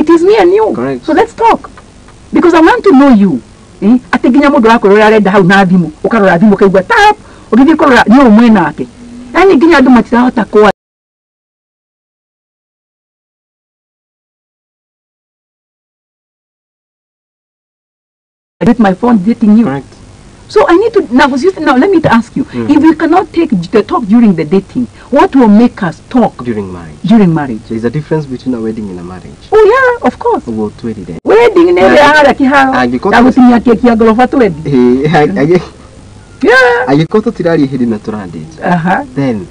it is me and you. Correct. So let's talk. Because I want to know you. Ateginya mudo wako rorarenda hau na thimu ukarora thimu kaigwa tap ugithi kurora ni umwe nake. Yani ginya andu matirahota kwa with my phone dating you. Correct. So I need to now let me ask you, if we cannot take the talk during the dating, what will make us talk During marriage. during marriage? There's a difference between a wedding and a marriage. Oh yeah, of course. About 20 days. Wedding ne ya kiharo. Agutimia keki ya gorofa twendi. Yeah. Agikoto tirari hidi na turandate. Then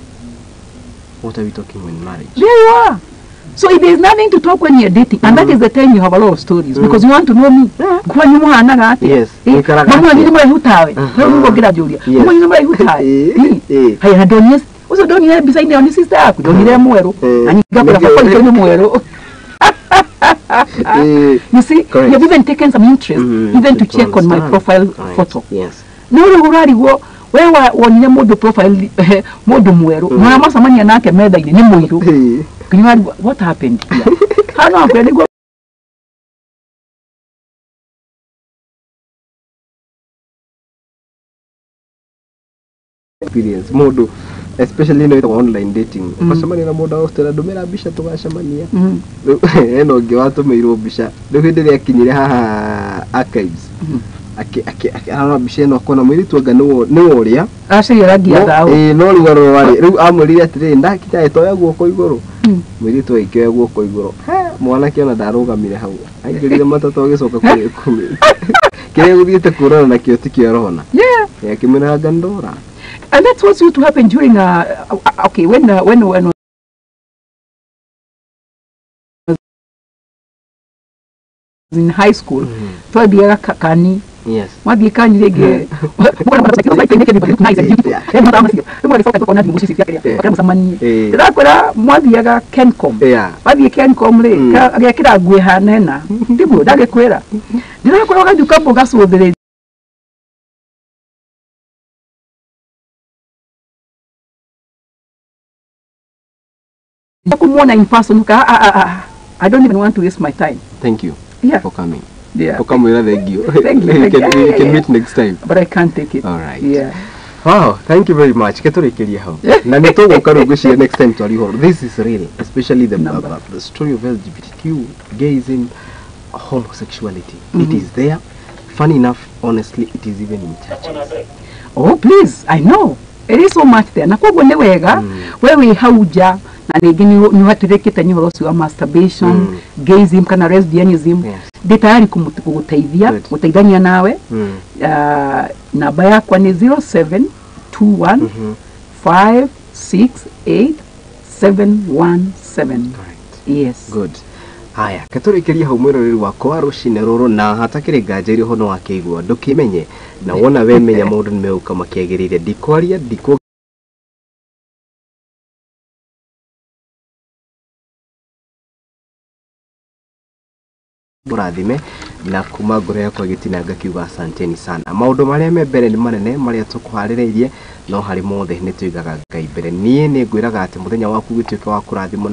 what are we talking when marriage? There you are. So if there is nothing to talk when you're dating, and that is the time you have a lot of stories, because you want to know me. Yes. Mama ni mwe hutawe. Wewe ngira Julia. Mama ni mwe hutawe. Haya na Donies. Uso Donies beside your sister yako. Donies mwero. Ani gakora kwa ni mwero. You see, you have even taken some interest even to check on my profile photo. Yes. No urari wo wewe wonye modo profile modo mwero. Mama samanya nake meda ile ni mwero. What happened here? How no really go experience modo, especially in online dating. Because somebody na moda ostera domera bisha tugashamania. Eno giwato meiro bisha. Dohede yakinyire haha archives. Ana bisha no kona mwiri tuaga no oria. Ase yaragia thao. No rigoro wari. Riu amurire atire ndakita etoya guoko iguru. Mwiri tu ikyo guoko iguru. Mwana kiona ndarugamire hau. Aingirire matatu agicoka kuri 10. Kire guthiete kurana na kio tikio rona. Yeah. Yakimena gandora. And that's what's going to happen during okay, when in high school, twabiaga kani. Yes. Mwabi kani lege. Mbona mtaka like make everybody nice and beautiful. Ndio mama sio. Mbona ni focus on music yake. Kama samani. Ndakora mwabiaga Kencom. Yeah. Mwabi Kencom le. Agekira gwe hanena. Tibu dage kwera. Ndakora gaduka boga sobere. In person, I don't even want to waste my time. Thank you for coming. Yeah. For coming, thank you. Thank you. We can meet next time. But I can't take it. All right. Yeah. Wow, thank you very much. Next time to this is real, especially the story of LGBTQ, gays, homosexuality. It is there. Funny enough, honestly, it is even in churches. Oh, please, I know. It is so much there. Nakuwa wega, wewe hauja na negeni ni watu reketa ni horosi wa masturbation, gayism kana lesbianism. Ndi tayari kugutaithia nawe. Namba yako ni 0721 568 717. Yes. Good. Haya, katurikiria hau mwiroreri wakwa rucine ruru na hatakire nganja iri hono wakeigua ndukimenye na wona wemenya maundu nimeuka makiagirire ndikwaria ndiko burathime na kuma ngoro yakwa gitinanga kiuga asanteni sana. Maundu maria me mbere ni manene maria tukuhaririirie no hari mothe ni tuigaga Ngai mbere. Nie ni ngwiraga ati muthenya waku gituika wa kurathimwo.